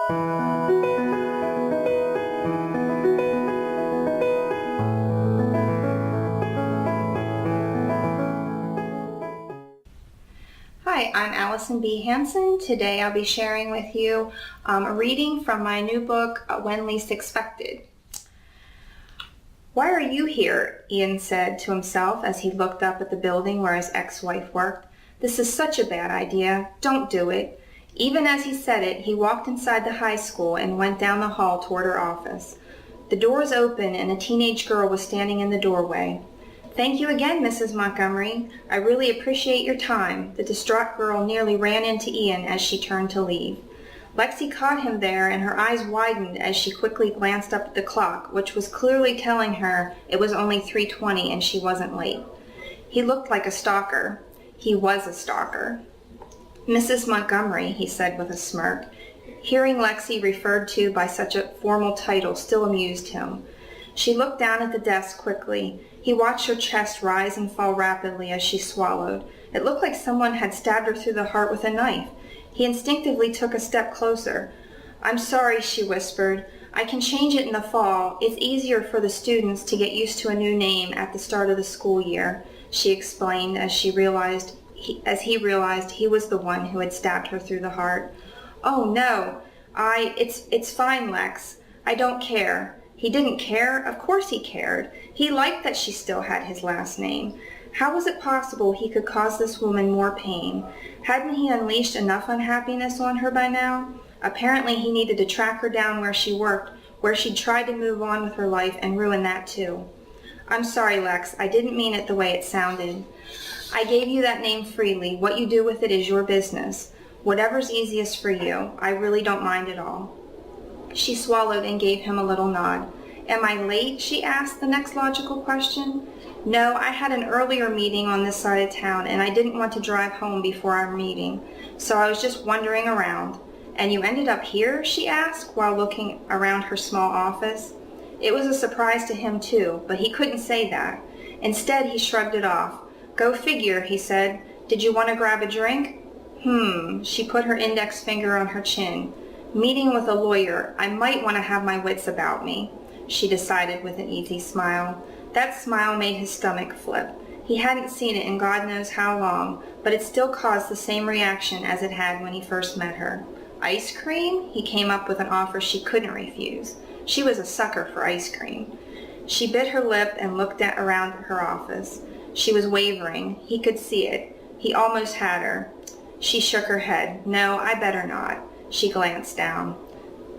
Hi, I'm Allison B. Hanson. Today I'll be sharing with you a reading from my new book, When Least Expected. "Why are you here?" Ian said to himself as he looked up at the building where his ex-wife worked. "This is such a bad idea. Don't do it." Even as he said it, he walked inside the high school and went down the hall toward her office. The door was open and a teenage girl was standing in the doorway. "Thank you again, Mrs. Montgomery. I really appreciate your time." The distraught girl nearly ran into Ian as she turned to leave. Lexi caught him there, and her eyes widened as she quickly glanced up at the clock, which was clearly telling her it was only 3:20 and she wasn't late. He looked like a stalker. He was a stalker. "Mrs. Montgomery," he said with a smirk. Hearing Lexi referred to by such a formal title still amused him. She looked down at the desk quickly. He watched her chest rise and fall rapidly as she swallowed. It looked like someone had stabbed her through the heart with a knife. He instinctively took a step closer. "I'm sorry," she whispered. "I can change it in the fall. It's easier for the students to get used to a new name at the start of the school year," she explained as he realized he was the one who had stabbed her through the heart. "Oh, no. It's fine, Lex. I don't care." He didn't care? Of course he cared. He liked that she still had his last name. How was it possible he could cause this woman more pain? Hadn't he unleashed enough unhappiness on her by now? Apparently he needed to track her down where she worked, where she'd tried to move on with her life and ruin that too. "I'm sorry, Lex. I didn't mean it the way it sounded. I gave you that name freely. What you do with it is your business. Whatever's easiest for you. I really don't mind at all." She swallowed and gave him a little nod. "Am I late?" she asked the next logical question. "No, I had an earlier meeting on this side of town and I didn't want to drive home before our meeting, so I was just wandering around." "And you ended up here?" she asked while looking around her small office. It was a surprise to him too, but he couldn't say that. Instead, he shrugged it off. "Go figure," he said. "Did you want to grab a drink?" She put her index finger on her chin. "Meeting with a lawyer. I might want to have my wits about me," she decided with an easy smile. That smile made his stomach flip. He hadn't seen it in God knows how long, but it still caused the same reaction as it had when he first met her. "Ice cream?" He came up with an offer she couldn't refuse. She was a sucker for ice cream. She bit her lip and looked around her office. She was wavering. He could see it. He almost had her. She shook her head. "No, I better not." She glanced down.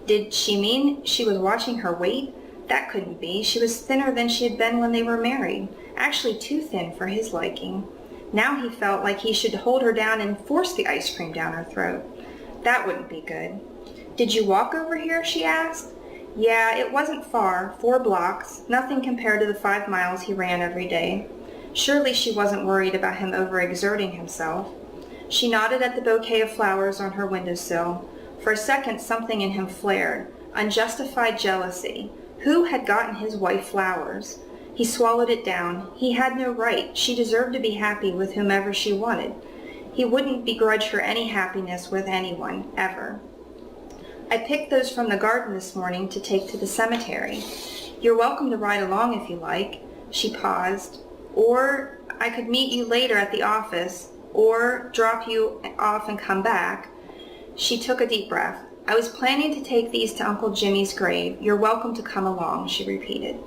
Did she mean she was watching her weight? That couldn't be. She was thinner than she had been when they were married. Actually too thin for his liking. Now he felt like he should hold her down and force the ice cream down her throat. That wouldn't be good. "Did you walk over here?" she asked. "Yeah, it wasn't far. 4 blocks. Nothing compared to the 5 miles he ran every day." Surely she wasn't worried about him overexerting himself. She nodded at the bouquet of flowers on her windowsill. For a second, something in him flared. Unjustified jealousy. Who had gotten his wife flowers? He swallowed it down. He had no right. She deserved to be happy with whomever she wanted. He wouldn't begrudge her any happiness with anyone, ever. "I picked those from the garden this morning to take to the cemetery. You're welcome to ride along if you like." She paused. "Or I could meet you later at the office, or drop you off and come back." She took a deep breath. "I was planning to take these to Uncle Jimmy's grave. You're welcome to come along," she repeated.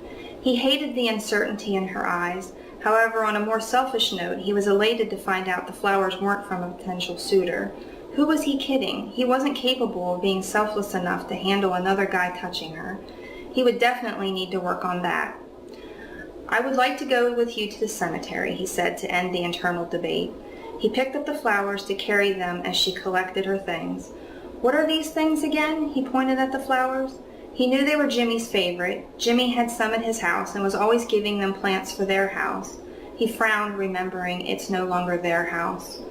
He hated the uncertainty in her eyes. However, on a more selfish note, he was elated to find out the flowers weren't from a potential suitor. Who was he kidding? He wasn't capable of being selfless enough to handle another guy touching her. He would definitely need to work on that. "I would like to go with you to the cemetery," he said to end the internal debate. He picked up the flowers to carry them as she collected her things. "What are these things again?" He pointed at the flowers. He knew they were Jimmy's favorite. Jimmy had some at his house and was always giving them plants for their house. He frowned, remembering it's no longer their house.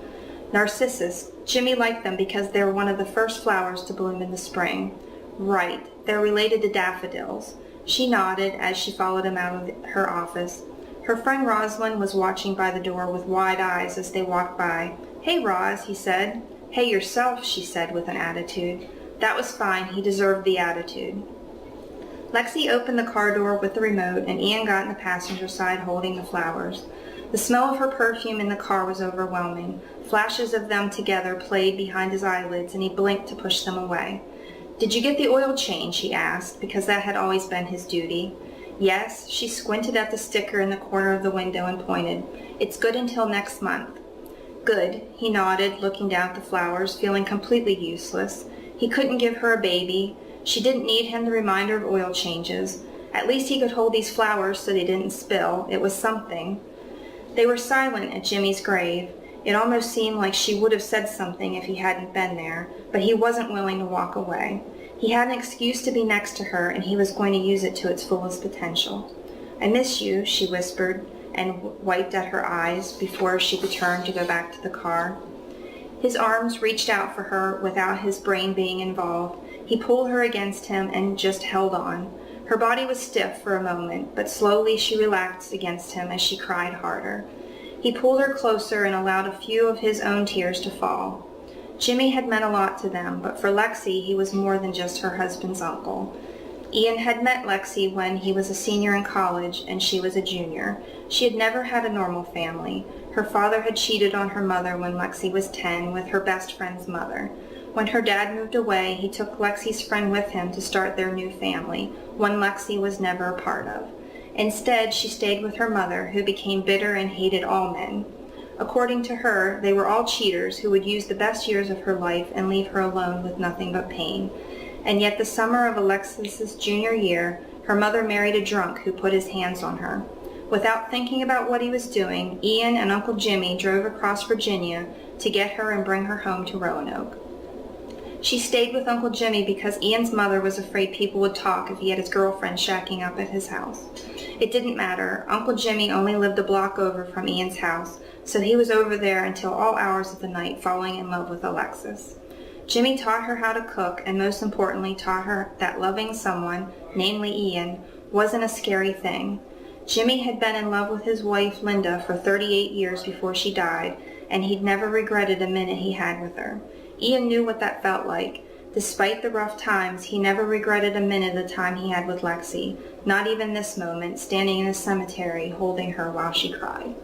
Narcissus. Jimmy liked them because they were one of the first flowers to bloom in the spring. Right. They're related to daffodils. She nodded as she followed him out of her office. Her friend Rosalind was watching by the door with wide eyes as they walked by. "Hey, Roz," he said. "Hey yourself," she said with an attitude. That was fine. He deserved the attitude. Lexi opened the car door with the remote, and Ian got in the passenger side holding the flowers. The smell of her perfume in the car was overwhelming. Flashes of them together played behind his eyelids, and he blinked to push them away. "Did you get the oil change?" he asked, because that had always been his duty. "Yes." She squinted at the sticker in the corner of the window and pointed. "It's good until next month." "Good," he nodded, looking down at the flowers, feeling completely useless. He couldn't give her a baby. She didn't need him the reminder of oil changes. At least he could hold these flowers so they didn't spill. It was something. They were silent at Jimmy's grave. It almost seemed like she would have said something if he hadn't been there, but he wasn't willing to walk away. He had an excuse to be next to her, and he was going to use it to its fullest potential. "I miss you," she whispered, and wiped at her eyes before she could turn to go back to the car. His arms reached out for her without his brain being involved. He pulled her against him and just held on. Her body was stiff for a moment, but slowly she relaxed against him as she cried harder. He pulled her closer and allowed a few of his own tears to fall. Jimmy had meant a lot to them, but for Lexi he was more than just her husband's uncle. Ian had met Lexi when he was a senior in college and she was a junior. She had never had a normal family. Her father had cheated on her mother when Lexi was 10 with her best friend's mother. When her dad moved away, he took Lexi's friend with him to start their new family, one Lexi was never a part of. Instead, she stayed with her mother, who became bitter and hated all men. According to her, they were all cheaters who would use the best years of her life and leave her alone with nothing but pain. And yet the summer of Alexis's junior year, her mother married a drunk who put his hands on her. Without thinking about what he was doing, Ian and Uncle Jimmy drove across Virginia to get her and bring her home to Roanoke. She stayed with Uncle Jimmy because Ian's mother was afraid people would talk if he had his girlfriend shacking up at his house. It didn't matter. Uncle Jimmy only lived a block over from Ian's house, so he was over there until all hours of the night, falling in love with Alexis. Jimmy taught her how to cook, and most importantly taught her that loving someone, namely Ian, wasn't a scary thing. Jimmy had been in love with his wife Linda for 38 years before she died, and he'd never regretted a minute he had with her. Ian knew what that felt like. Despite the rough times, he never regretted a minute of the time he had with Lexi, not even this moment, standing in a cemetery holding her while she cried.